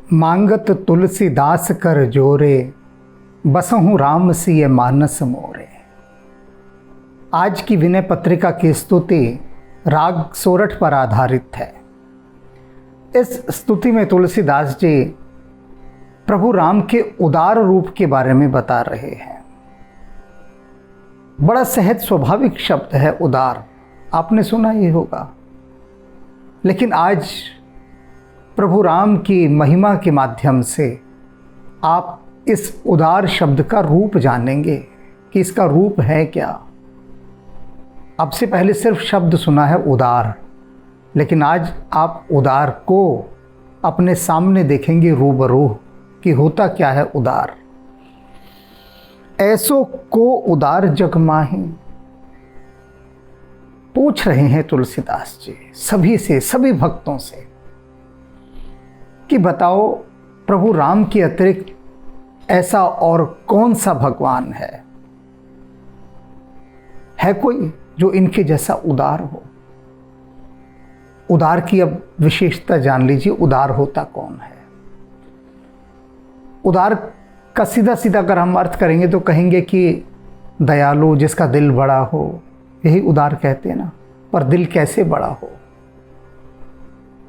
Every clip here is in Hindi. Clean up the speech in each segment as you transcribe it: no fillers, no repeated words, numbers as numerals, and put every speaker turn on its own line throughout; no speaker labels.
मांगत तुलसीदास कर जोरे, बसहु राम सिय मानस मोरे। आज की विनय पत्रिका की स्तुति राग सोरठ पर आधारित है। इस स्तुति में तुलसीदास जी प्रभु राम के उदार रूप के बारे में बता रहे हैं। बड़ा सहज स्वाभाविक शब्द है उदार, आपने सुना ही होगा। लेकिन आज प्रभु राम की महिमा के माध्यम से आप इस उदार शब्द का रूप जानेंगे कि इसका रूप है क्या। अब से पहले सिर्फ शब्द सुना है उदार, लेकिन आज आप उदार को अपने सामने देखेंगे रूबरू कि होता क्या है उदार। ऐसो को उदार जग माही, पूछ रहे हैं तुलसीदास जी सभी से, सभी भक्तों से कि बताओ प्रभु राम के अतिरिक्त ऐसा और कौन सा भगवान है कोई जो इनके जैसा उदार हो। उदार की अब विशेषता जान लीजिए, उदार होता कौन है। उदार का सीधा सीधा अगर हम अर्थ करेंगे तो कहेंगे कि दयालु, जिसका दिल बड़ा हो, यही उदार कहते हैं ना। पर दिल कैसे बड़ा हो,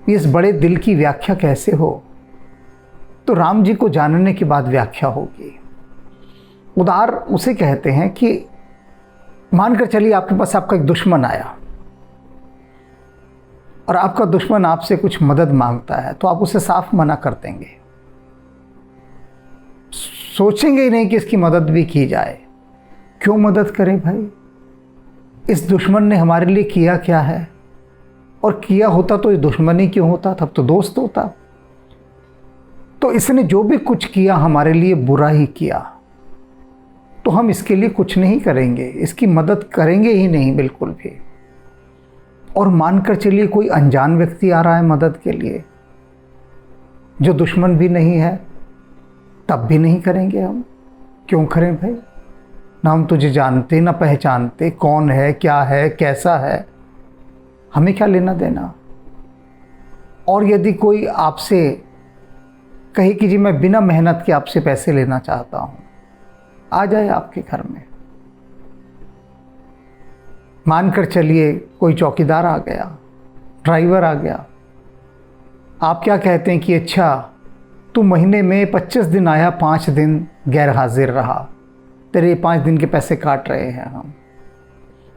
इस बड़े दिल की व्याख्या कैसे हो, तो राम जी को जानने के बाद व्याख्या होगी। उदार उसे कहते हैं कि मानकर चलिए आपके पास आपका एक दुश्मन आया और आपका दुश्मन आपसे कुछ मदद मांगता है, तो आप उसे साफ मना कर देंगे, सोचेंगे ही नहीं कि इसकी मदद भी की जाए। क्यों मदद करें भाई, इस दुश्मन ने हमारे लिए किया क्या है, और किया होता तो ये दुश्मनी क्यों होता, तब तो दोस्त होता। तो इसने जो भी कुछ किया हमारे लिए बुरा ही किया, तो हम इसके लिए कुछ नहीं करेंगे, इसकी मदद करेंगे ही नहीं बिल्कुल भी। और मानकर चलिए कोई अनजान व्यक्ति आ रहा है मदद के लिए, जो दुश्मन भी नहीं है, तब भी नहीं करेंगे हम। क्यों करें भाई, ना हम तुझे जानते ना पहचानते, कौन है, क्या है, कैसा है, हमें क्या लेना देना। और यदि कोई आपसे कहे कि जी मैं बिना मेहनत के आपसे पैसे लेना चाहता हूं, आ जाए आपके घर में। मानकर चलिए कोई चौकीदार आ गया, ड्राइवर आ गया, आप क्या कहते हैं कि अच्छा तू महीने में 25 दिन आया, 5 दिन गैर हाजिर रहा, तेरे 5 दिन के पैसे काट रहे हैं हम।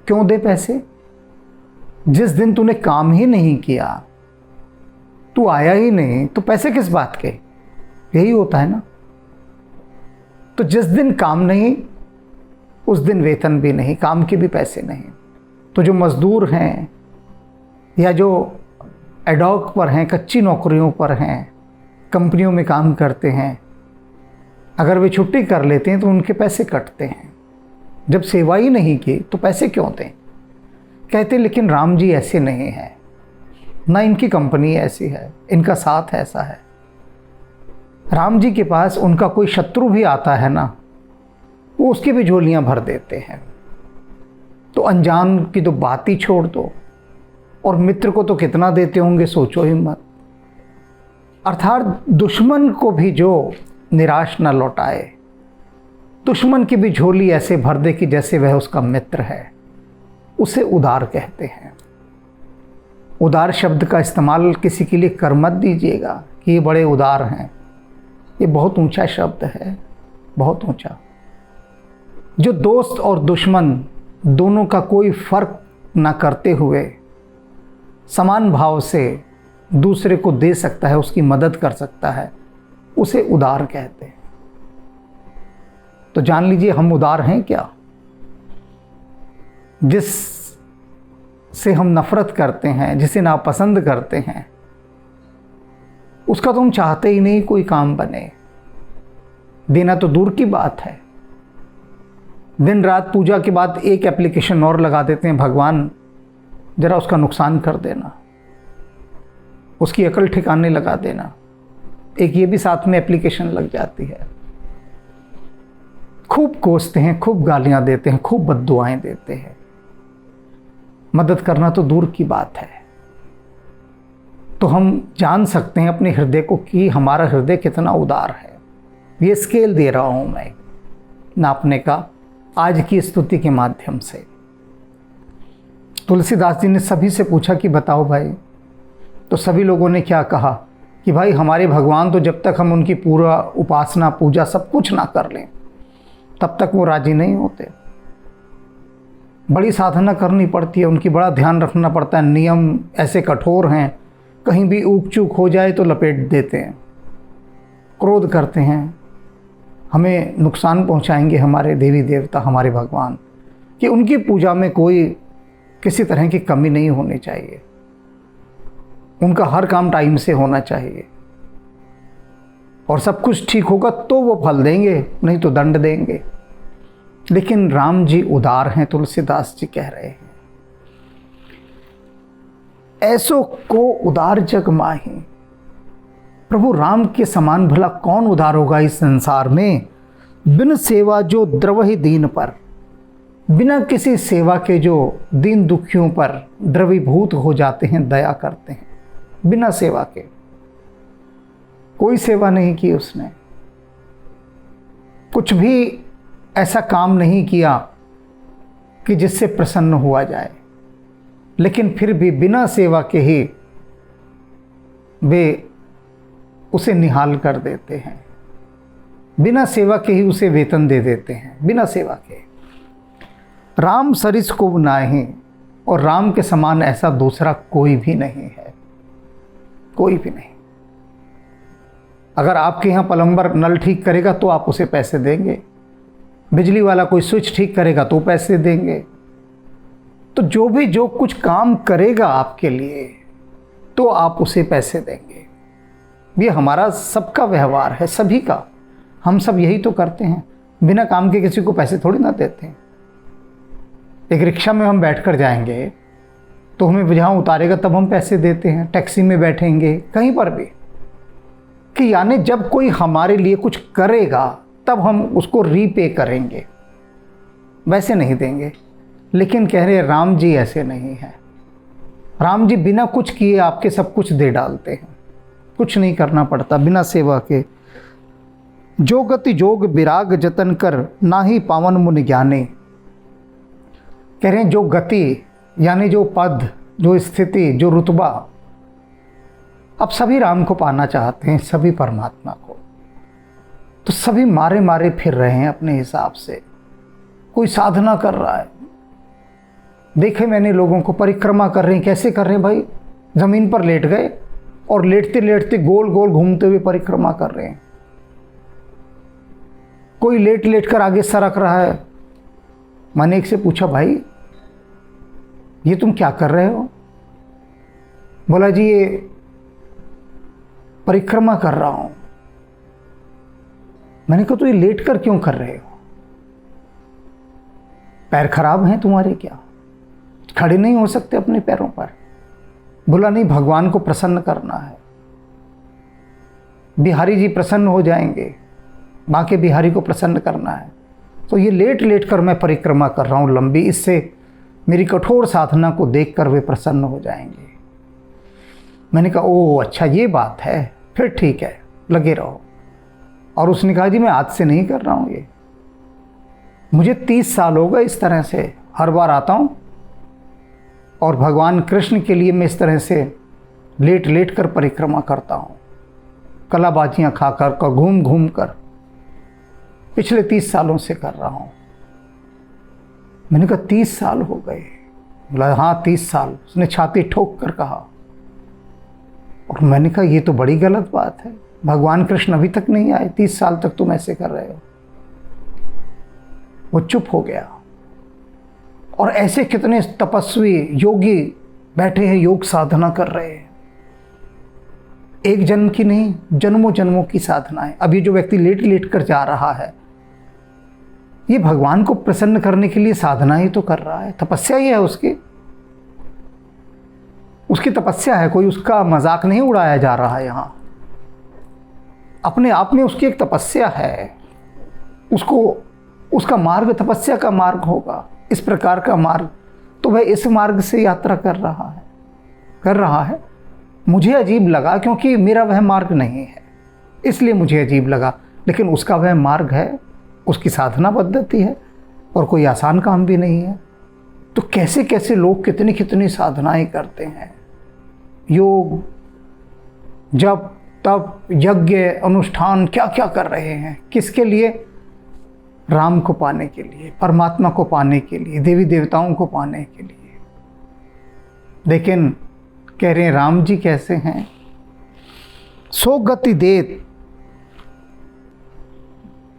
क्यों दे पैसे, जिस दिन तूने काम ही नहीं किया, तू आया ही नहीं, तो पैसे किस बात के। यही होता है ना। तो जिस दिन काम नहीं उस दिन वेतन भी नहीं, काम के भी पैसे नहीं। तो जो मजदूर हैं या जो एडॉक पर हैं, कच्ची नौकरियों पर हैं, कंपनियों में काम करते हैं, अगर वे छुट्टी कर लेते हैं तो उनके पैसे कटते हैं। जब सेवा ही नहीं की तो पैसे क्यों दें। कहते लेकिन राम जी ऐसे नहीं हैं, ना इनकी कंपनी ऐसी है, इनका साथ ऐसा है। राम जी के पास उनका कोई शत्रु भी आता है ना, वो उसकी भी झोलियां भर देते हैं। तो अनजान की तो बात ही छोड़ दो, और मित्र को तो कितना देते होंगे सोचो ही मत। अर्थात दुश्मन को भी जो निराश न लौटाए, दुश्मन की भी झोली ऐसे भर दे कि जैसे वह उसका मित्र है, उसे उदार कहते हैं। उदार शब्द का इस्तेमाल किसी के लिए कर मत दीजिएगा कि ये बड़े उदार हैं। ये बहुत ऊंचा शब्द है, बहुत ऊंचा। जो दोस्त और दुश्मन दोनों का कोई फर्क ना करते हुए समान भाव से दूसरे को दे सकता है, उसकी मदद कर सकता है, उसे उदार कहते हैं। तो जान लीजिए हम उदार हैं क्या। जिस से हम नफरत करते हैं, जिसे नापसंद करते हैं, उसका तो हम चाहते ही नहीं कोई काम बने। देना तो दूर की बात है। दिन रात पूजा के बाद एक एप्लीकेशन और लगा देते हैं, भगवान जरा उसका नुकसान कर देना, उसकी अकल ठिकाने लगा देना। एक ये भी साथ में एप्लीकेशन लग जाती है। खूब कोसते हैं, खूब गालियां देते हैं, खूब बद्दुआएं देते हैं। मदद करना तो दूर की बात है। तो हम जान सकते हैं अपने हृदय को कि हमारा हृदय कितना उदार है। ये स्केल दे रहा हूँ मैं नापने का आज की स्तुति के माध्यम से। तुलसीदास जी ने सभी से पूछा कि बताओ भाई, तो सभी लोगों ने क्या कहा कि भाई हमारे भगवान तो जब तक हम उनकी पूरा उपासना पूजा सब कुछ ना कर लें तब तक वो राजी नहीं होते। बड़ी साधना करनी पड़ती है, उनकी बड़ा ध्यान रखना पड़ता है, नियम ऐसे कठोर हैं, कहीं भी ऊक चूक हो जाए तो लपेट देते हैं, क्रोध करते हैं, हमें नुकसान पहुंचाएंगे हमारे देवी देवता, हमारे भगवान, कि उनकी पूजा में कोई किसी तरह की कमी नहीं होनी चाहिए, उनका हर काम टाइम से होना चाहिए और सब कुछ ठीक होगा तो वो फल देंगे, नहीं तो दंड देंगे। लेकिन राम जी उदार हैं, तुलसीदास जी कह रहे हैं, ऐसो को उदार जग माही। प्रभु राम के समान भला कौन उदार होगा इस संसार में। बिन सेवा जो द्रवहि दीन पर, बिना किसी सेवा के जो दीन दुखियों पर द्रवीभूत हो जाते हैं, दया करते हैं, बिना सेवा के। कोई सेवा नहीं की उसने, कुछ भी ऐसा काम नहीं किया कि जिससे प्रसन्न हुआ जाए, लेकिन फिर भी बिना सेवा के ही वे उसे निहाल कर देते हैं, बिना सेवा के ही उसे वेतन दे देते हैं, बिना सेवा के। राम सरिस को नाहीं, और राम के समान ऐसा दूसरा कोई भी नहीं है, कोई भी नहीं। अगर आपके यहाँ प्लम्बर नल ठीक करेगा तो आप उसे पैसे देंगे, बिजली वाला कोई स्विच ठीक करेगा तो पैसे देंगे। तो जो कुछ काम करेगा आपके लिए तो आप उसे पैसे देंगे। ये हमारा सबका व्यवहार है, सभी का। हम सब यही तो करते हैं, बिना काम के किसी को पैसे थोड़ी ना देते हैं। एक रिक्शा में हम बैठकर जाएंगे तो हमें जहाँ उतारेगा तब हम पैसे देते हैं, टैक्सी में बैठेंगे, कहीं पर भी, कि यानी जब कोई हमारे लिए कुछ करेगा तब हम उसको रीपे करेंगे, वैसे नहीं देंगे। लेकिन कह रहे राम जी ऐसे नहीं हैं। राम जी बिना कुछ किए आपके सब कुछ दे डालते हैं, कुछ नहीं करना पड़ता, बिना सेवा के। जो गति जोग विराग जतन कर, नाही पावन मुनि ज्ञानी। कह रहे हैं जो गति यानी जो पद, जो स्थिति, जो रुतबा, अब सभी राम को पाना चाहते हैं, सभी परमात्मा को। तो सभी मारे मारे फिर रहे हैं अपने हिसाब से। कोई साधना कर रहा है, देखे मैंने लोगों को परिक्रमा कर रहे हैं। कैसे कर रहे हैं भाई? जमीन पर लेट गए और लेटते लेटते गोल गोल घूमते हुए परिक्रमा कर रहे हैं। कोई लेट लेट कर आगे सरक रहा है। मैंने एक से पूछा, भाई ये तुम क्या कर रहे हो? बोला जी ये परिक्रमा कर रहा हूं। मैंने कहा तो ये लेट कर क्यों कर रहे हो? पैर खराब हैं तुम्हारे क्या? खड़े नहीं हो सकते अपने पैरों पर? बोला नहीं, भगवान को प्रसन्न करना है, बिहारी जी प्रसन्न हो जाएंगे, बाकी बिहारी को प्रसन्न करना है। तो ये लेट लेट कर मैं परिक्रमा कर रहा हूँ लंबी, इससे मेरी कठोर साधना को देखकर वे प्रसन्न हो जाएंगे। मैंने कहा ओ अच्छा ये बात है, फिर ठीक है, लगे रहो। और उसने कहा जी मैं आज से नहीं कर रहा हूँ, ये मुझे 30 साल हो गए इस तरह से हर बार आता हूँ और भगवान कृष्ण के लिए मैं इस तरह से लेट लेट कर परिक्रमा करता हूँ, कलाबाजियाँ खा कर घूम घूम कर पिछले 30 सालों से कर रहा हूँ। मैंने कहा 30 साल हो गए? बोला हाँ 30 साल। उसने छाती ठोक कर कहा। और मैंने कहा ये तो बड़ी गलत बात है, भगवान कृष्ण अभी तक नहीं आए, 30 साल तक तुम ऐसे कर रहे हो। वो चुप हो गया। और ऐसे कितने तपस्वी योगी बैठे हैं, योग साधना कर रहे हैं, एक जन्म की नहीं जन्मों जन्मों की साधना है। अब ये जो व्यक्ति लेट लेट कर जा रहा है, ये भगवान को प्रसन्न करने के लिए साधना ही तो कर रहा है, तपस्या ही है उसकी तपस्या है, कोई उसका मजाक नहीं उड़ाया जा रहा है। यहाँ अपने आप में उसकी एक तपस्या है, उसको उसका मार्ग तपस्या का मार्ग होगा, इस प्रकार का मार्ग। तो वह इस मार्ग से यात्रा कर रहा है। मुझे अजीब लगा क्योंकि मेरा वह मार्ग नहीं है, इसलिए मुझे अजीब लगा। लेकिन उसका वह मार्ग है, उसकी साधना पद्धति है, और कोई आसान काम भी नहीं है। तो कैसे कैसे लोग कितनी कितनी साधनाएं करते हैं, योग, जप, तप, यज्ञ, अनुष्ठान, क्या क्या कर रहे हैं, किसके लिए? राम को पाने के लिए, परमात्मा को पाने के लिए, देवी देवताओं को पाने के लिए। लेकिन कह रहे हैं राम जी कैसे हैं? सो गति देत,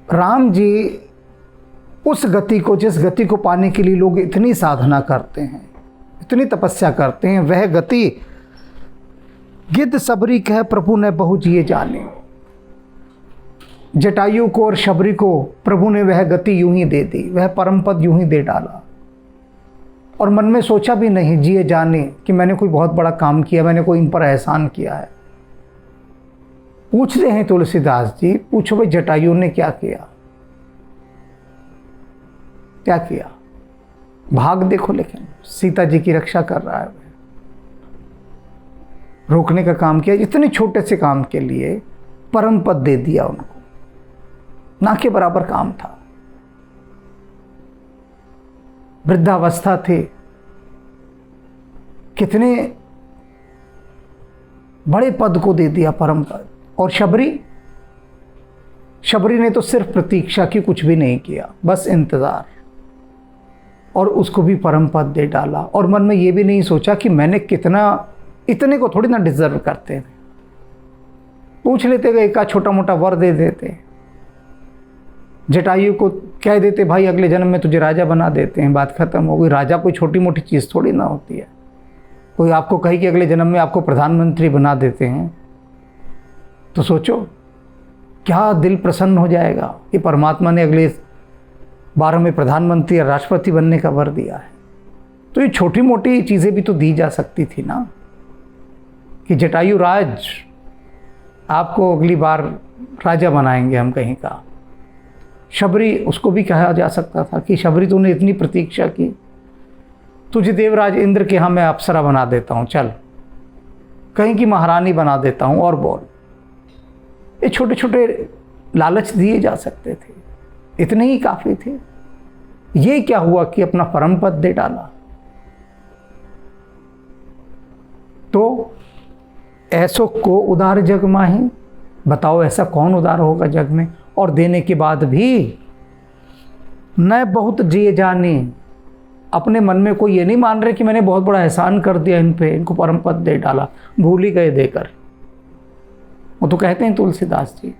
राम जी उस गति को, जिस गति को पाने के लिए लोग इतनी साधना करते हैं, इतनी तपस्या करते हैं, वह गति गिद्ध सबरी कह प्रभु ने बहु जिए जाने। जटायु को और शबरी को प्रभु ने वह गति यूं ही दे दी, वह परम पद यूं ही दे डाला, और मन में सोचा भी नहीं जिए जाने कि मैंने कोई बहुत बड़ा काम किया, मैंने कोई इन पर एहसान किया है। पूछते हैं तुलसीदास जी, पूछो भाई जटायु ने क्या किया? क्या किया? भाग देखो, लेकिन सीता जी की रक्षा कर रहा है, रोकने का काम किया। इतने छोटे से काम के लिए परम पद दे दिया उनको, ना के बराबर काम था। वृद्धावस्था थे, कितने बड़े पद को दे दिया, परम पद। और शबरी ने तो सिर्फ प्रतीक्षा की, कुछ भी नहीं किया, बस इंतजार, और उसको भी परम पद दे डाला। और मन में ये भी नहीं सोचा कि मैंने कितना, इतने को थोड़ी ना डिजर्व करते थे। पूछ लेते गए, एक छोटा मोटा वर दे देते, जटायु को कह देते भाई अगले जन्म में तुझे राजा बना देते हैं, बात खत्म हो गई। राजा कोई छोटी मोटी चीज़ थोड़ी ना होती है। कोई आपको कहे कि अगले जन्म में आपको प्रधानमंत्री बना देते हैं, तो सोचो क्या दिल प्रसन्न हो जाएगा कि परमात्मा ने अगले 12 में प्रधानमंत्री या राष्ट्रपति बनने का वर दिया है। तो ये छोटी मोटी चीज़ें भी तो दी जा सकती थी ना, कि जटायु राज, आपको अगली बार राजा बनाएंगे हम कहीं का। शबरी, उसको भी कहा जा सकता था कि शबरी तूने इतनी प्रतीक्षा की, तुझे देवराज इंद्र के यहाँ मैं अप्सरा बना देता हूँ, चल कहीं की महारानी बना देता हूँ, और बोल। ये छोटे छोटे लालच दिए जा सकते थे, इतने ही काफ़ी थे। ये क्या हुआ कि अपना परम पद दे डाला। तो ऐसो को उदार जग माही, बताओ ऐसा कौन उदार होगा जग में? और देने के बाद भी न बहुत जिए जाने, अपने मन में कोई ये नहीं मान रहे कि मैंने बहुत बड़ा एहसान कर दिया इन पे, इनको परम पद दे डाला, भूल ही गए देकर। वो तो कहते हैं तुलसीदास जी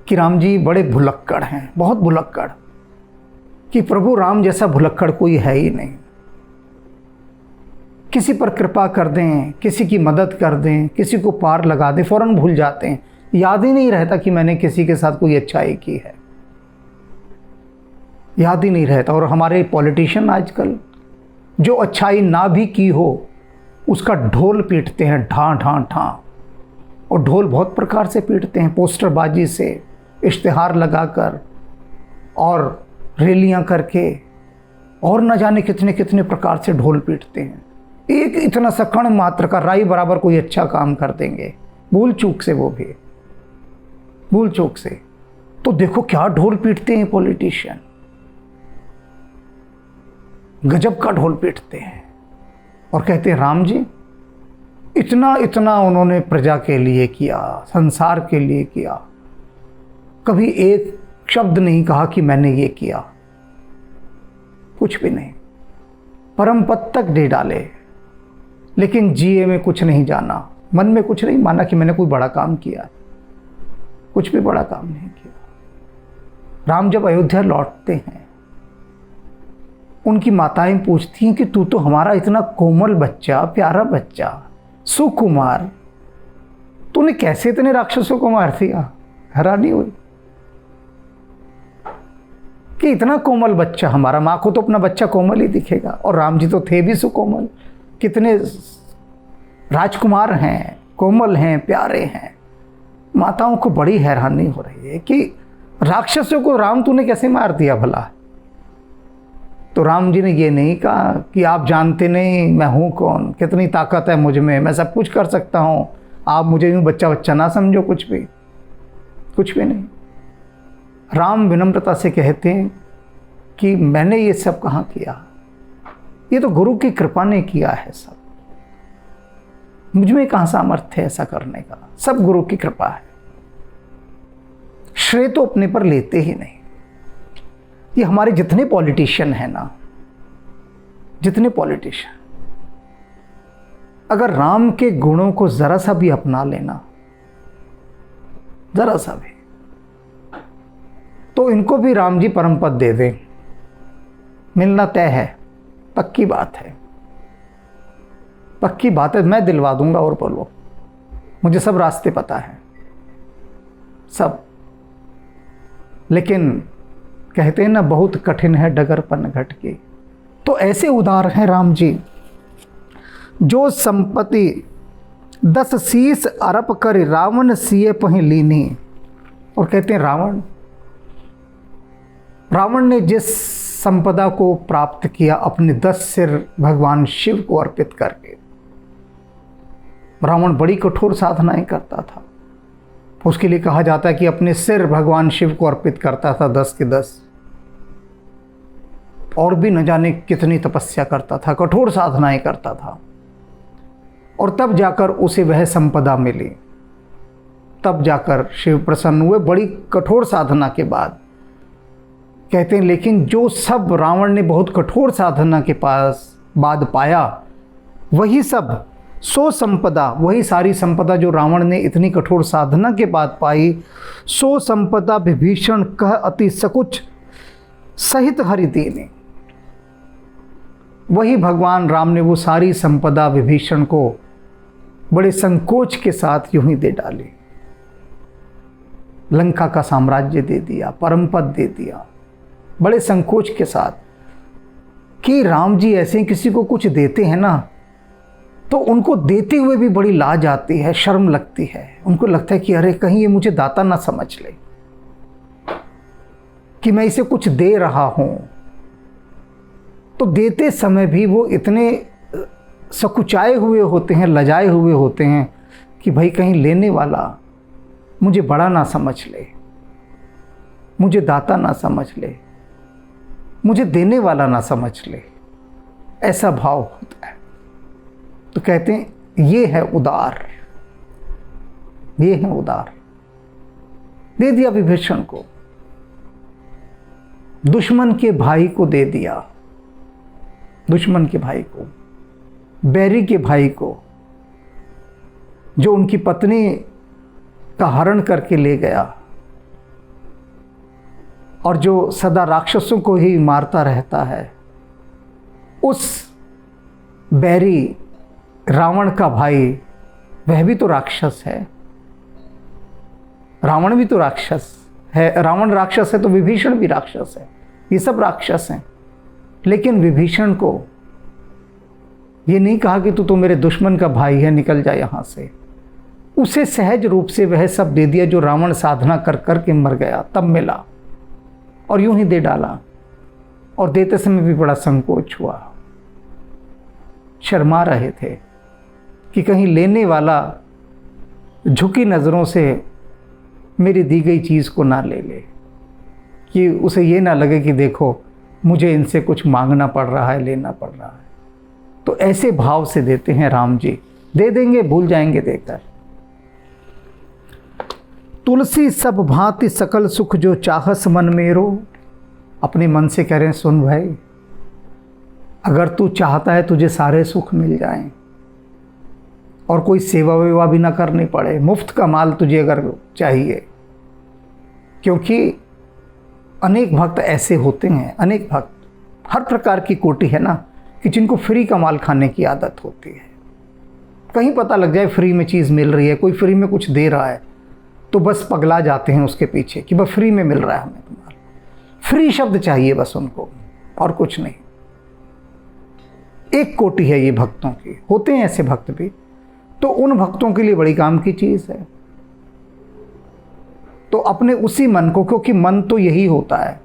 कि राम जी बड़े भुलक्कड़ हैं, बहुत भुलक्कड़, कि प्रभु राम जैसा भुलक्कड़ कोई है ही नहीं। किसी पर कृपा कर दें, किसी की मदद कर दें, किसी को पार लगा दें, फौरन भूल जाते हैं, याद ही नहीं रहता कि मैंने किसी के साथ कोई अच्छाई की है, याद ही नहीं रहता। और हमारे पॉलिटिशियन आजकल जो अच्छाई ना भी की हो उसका ढोल पीटते हैं, ढां ढां ढां। और ढोल बहुत प्रकार से पीटते हैं, पोस्टरबाजी से, इश्तिहार लगाकर और रैलियां करके, और न जाने कितने कितने प्रकार से ढोल पीटते हैं। एक इतना सा कण मात्र का राई बराबर कोई अच्छा काम कर देंगे, भूल चूक से, वो भी भूल चूक से। तो देखो क्या ढोल पीटते हैं पॉलिटिशियन, गजब का ढोल पीटते हैं। और कहते हैं राम जी इतना इतना उन्होंने प्रजा के लिए किया, संसार के लिए किया, कभी एक शब्द नहीं कहा कि मैंने ये किया, कुछ भी नहीं, परम पद तक दे डाले, लेकिन जिए में कुछ नहीं जाना, मन में कुछ नहीं माना कि मैंने कोई बड़ा काम किया, कुछ भी बड़ा काम नहीं किया। राम जब अयोध्या लौटते हैं, उनकी माताएं पूछती हैं कि तू तो हमारा इतना कोमल बच्चा, प्यारा बच्चा, सुकुमार, तूने कैसे इतने राक्षसों को मार दिया? हैरानी हुई कि इतना कोमल बच्चा हमारा, माँ को तो अपना बच्चा कोमल ही दिखेगा, और राम जी तो थे भी सुकोमल, कितने राजकुमार हैं, कोमल हैं, प्यारे हैं। माताओं को बड़ी हैरानी हो रही है कि राक्षसों को राम तूने कैसे मार दिया भला? तो राम जी ने ये नहीं कहा कि आप जानते नहीं मैं हूँ कौन, कितनी ताकत है मुझ में, मैं सब कुछ कर सकता हूँ, आप मुझे यूँ बच्चा बच्चा ना समझो, कुछ भी नहीं। राम विनम्रता से कहते हैं कि मैंने ये सब कहाँ किया, ये तो गुरु की कृपा ने किया है सब, मुझ में कहाँ सामर्थ्य है ऐसा करने का, सब गुरु की कृपा है। श्रेय तो अपने पर लेते ही नहीं। ये हमारे जितने पॉलिटिशियन हैं ना, जितने पॉलिटिशियन अगर राम के गुणों को जरा सा भी अपना लेना, जरा सा भी, तो इनको भी राम जी परम पद दे दें, मिलना तय है, पक्की बात है, पक्की बात है, मैं दिलवा दूंगा। और बोलो, मुझे सब रास्ते पता है सब, लेकिन कहते हैं ना बहुत कठिन है डगर पन घट की। तो ऐसे उदार हैं राम जी, जो संपत्ति 10 शीस अरप कर रावण सिए पहि लीनी। और कहते हैं रावण ने जिस संपदा को प्राप्त किया अपने 10 सिर भगवान शिव को अर्पित करके। रावण बड़ी कठोर साधनाएं करता था, उसके लिए कहा जाता है कि अपने सिर भगवान शिव को अर्पित करता था 10 के 10, और भी न जाने कितनी तपस्या करता था, कठोर साधनाएं करता था, और तब जाकर उसे वह संपदा मिली, तब जाकर शिव प्रसन्न हुए बड़ी कठोर साधना के बाद। कहते हैं लेकिन जो सब रावण ने बहुत कठोर साधना के बाद पाया, वही सब सो संपदा, वही सारी संपदा जो रावण ने इतनी कठोर साधना के बाद पाई, सो संपदा विभीषण कह अति सकुच सहित हरि दीने। वही भगवान राम ने वो सारी संपदा विभीषण को बड़े संकोच के साथ यूं ही दे डाली। लंका का साम्राज्य दे दिया, परम पद दे दिया, बड़े संकोच के साथ। कि राम जी ऐसे किसी को कुछ देते हैं ना, तो उनको देते हुए भी बड़ी लाज आती है, शर्म लगती है, उनको लगता है कि अरे कहीं ये मुझे दाता ना समझ ले कि मैं इसे कुछ दे रहा हूं। तो देते समय भी वो इतने सकुचाए हुए होते हैं, लजाए हुए होते हैं कि भाई कहीं लेने वाला मुझे बड़ा ना समझ ले, मुझे दाता ना समझ ले, मुझे देने वाला ना समझ ले, ऐसा भाव होता है। तो कहते हैं ये है उदार, ये है उदार। दे दिया विभीषण को, दुश्मन के भाई को दे दिया, दुश्मन के भाई को, बैरी के भाई को, जो उनकी पत्नी का हरण करके ले गया और जो सदा राक्षसों को ही मारता रहता है, उस बैरी रावण का भाई, वह भी तो राक्षस है, रावण भी तो राक्षस है, रावण राक्षस है तो विभीषण भी राक्षस है, ये सब राक्षस हैं। लेकिन विभीषण को ये नहीं कहा कि तू तो मेरे दुश्मन का भाई है, निकल जा यहाँ से। उसे सहज रूप से वह सब दे दिया जो रावण साधना कर कर के मर गया, तब मिला, और यूं ही दे डाला। और देते समय भी बड़ा संकोच हुआ, शर्मा रहे थे कि कहीं लेने वाला झुकी नज़रों से मेरी दी गई चीज़ को ना ले ले, कि उसे ये ना लगे कि देखो मुझे इनसे कुछ मांगना पड़ रहा है, लेना पड़ रहा है। तो ऐसे भाव से देते हैं राम जी, दे देंगे, भूल जाएंगे देकर। तुलसी सब भांति सकल सुख जो चाहस मन मेरो। अपने मन से कह रहे हैं सुन भाई, अगर तू चाहता है तुझे सारे सुख मिल जाएं और कोई सेवा वेवा भी ना करनी पड़े, मुफ्त का माल तुझे अगर चाहिए, क्योंकि अनेक भक्त ऐसे होते हैं, अनेक भक्त, हर प्रकार की कोटि है ना, कि जिनको फ्री का माल खाने की आदत होती है। कहीं पता लग जाए फ्री में चीज़ मिल रही है, कोई फ्री में कुछ दे रहा है, तो बस पगला जाते हैं उसके पीछे कि बस फ्री में मिल रहा है हमें तुम्हारा, फ्री शब्द चाहिए बस उनको, और कुछ नहीं। एक कोटि है ये भक्तों की, होते हैं ऐसे भक्त भी, तो उन भक्तों के लिए बड़ी काम की चीज़ है। तो अपने उसी मन को, क्योंकि मन तो यही होता है,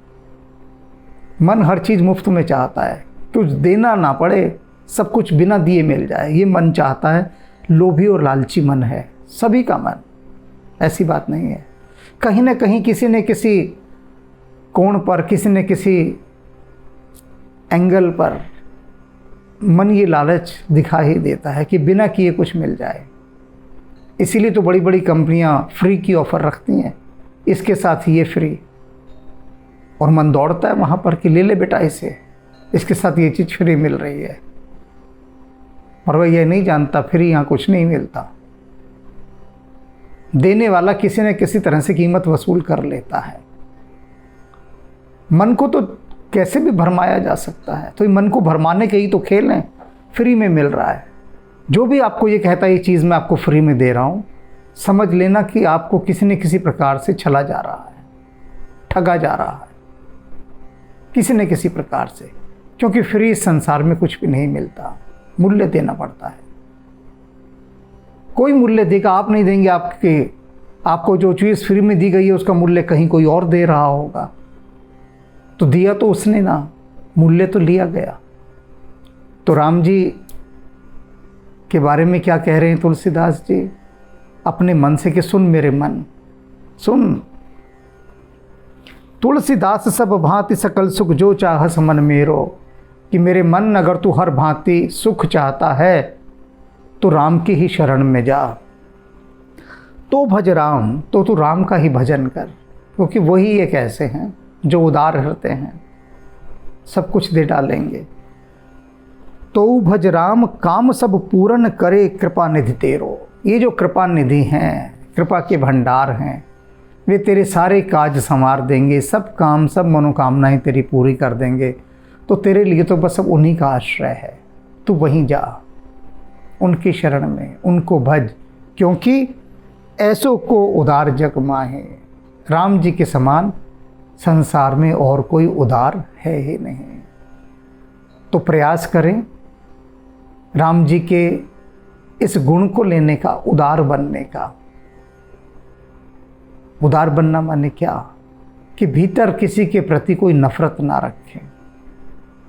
मन हर चीज़ मुफ्त में चाहता है, कुछ देना ना पड़े, सब कुछ बिना दिए मिल जाए, ये मन चाहता है। लोभी और लालची मन है सभी का मन, ऐसी बात नहीं है। कहीं ना कहीं किसी न किसी कोण पर, किसी न किसी एंगल पर मन ये लालच दिखा ही देता है कि बिना किए कुछ मिल जाए। इसीलिए तो बड़ी बड़ी कंपनियां फ्री की ऑफ़र रखती हैं, इसके साथ ये फ्री, और मन दौड़ता है वहाँ पर कि ले ले बेटा इसे, इसके साथ ये चीज़ फ्री मिल रही है। और वह यह नहीं जानता फ्री यहाँ कुछ नहीं मिलता। देने वाला किसी न किसी तरह से कीमत वसूल कर लेता है। मन को तो कैसे भी भरमाया जा सकता है, तो मन को भरमाने के ही तो खेल हैं। फ्री में मिल रहा है, जो भी आपको ये कहता है ये चीज़ मैं आपको फ्री में दे रहा हूँ, समझ लेना कि आपको किसी न किसी प्रकार से छला जा रहा है, ठगा जा रहा है किसी न किसी प्रकार से, क्योंकि फ्री संसार में कुछ भी नहीं मिलता, मूल्य देना पड़ता है। कोई मूल्य देगा, आप नहीं देंगे। आपको जो चीज़ फ्री में दी गई है उसका मूल्य कहीं कोई और दे रहा होगा, तो दिया तो उसने ना, मूल्य तो लिया गया। तो राम जी के बारे में क्या कह रहे हैं तुलसीदास जी अपने मन से कि सुन मेरे मन, सुन। तुलसीदास सब भांति सकल सुख जो चाहस मन मेरो, कि मेरे मन अगर तू हर भांति सुख चाहता है तो राम की ही शरण में जा। तो भज राम, तो तू राम का ही भजन कर, क्योंकि वही एक ऐसे हैं जो उदार हृदय हैं, सब कुछ दे डालेंगे। तो भज राम काम सब पूर्ण करे कृपा निधि तेरो। ये जो कृपा निधि हैं, कृपा के भंडार हैं, वे तेरे सारे काज संवार देंगे, सब काम सब मनोकामनाएं तेरी पूरी कर देंगे। तो तेरे लिए तो बस अब उन्हीं का आश्रय है, तू वहीं जा, उनकी शरण में, उनको भज, क्योंकि ऐसो को उदार जग माहे। राम जी के समान संसार में और कोई उदार है ही नहीं। तो प्रयास करें राम जी के इस गुण को लेने का, उदार बनने का। उदार बनना माने क्या? कि भीतर किसी के प्रति कोई नफरत ना रखें,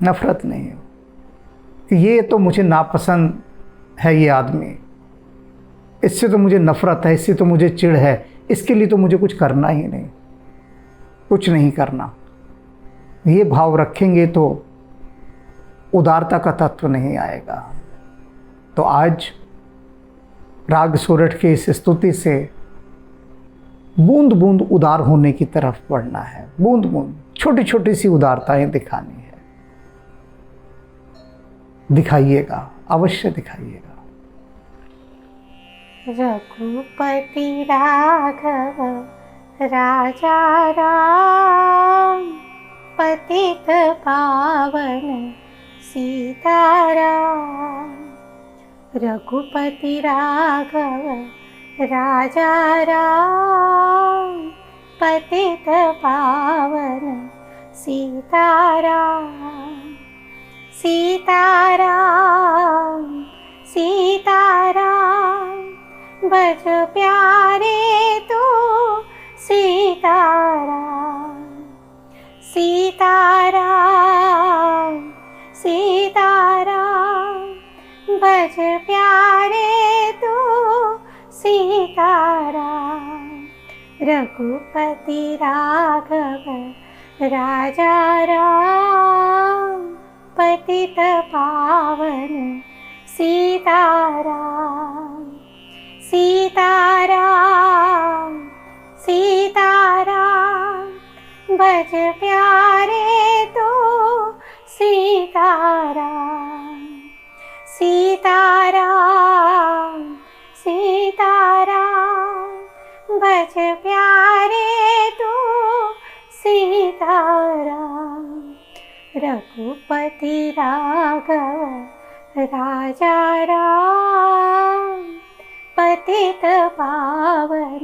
नफरत नहीं हो कि ये तो मुझे नापसंद है, ये आदमी, इससे तो मुझे नफरत है, इससे तो मुझे चिढ़ है, इसके लिए तो मुझे कुछ करना ही नहीं, कुछ नहीं करना। ये भाव रखेंगे तो उदारता का तत्व नहीं आएगा। तो आज राग सोरठ के इस स्तुति से बूंद बूंद उदार होने की तरफ बढ़ना है, बूंद बूंद छोटी छोटी सी उदारताएं दिखानी है। दिखाइएगा, अवश्य दिखाइएगा।
रघुपति राघव राजा राम, पतित पावन सीताराम। रघुपति राघव राजा राम, पतित पावन सीताराम। सीताराम सीताराम बज प्यारे तू सीताराम। सीताराम सीताराम बज प्यारे तू सीताराम। रघुपति राघव राजा राम, पतित पावन सीताराम। सीताराम सीताराम बज प्यारे तो सीताराम। सीताराम सीताराम बज प्यारे तो सीताराम। रघुपति राघव राजा राम, पतित पावन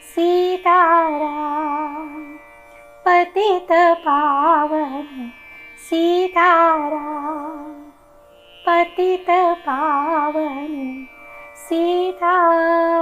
सीताराम। पतित पावन सीताराम। पतित पावन सीताराम।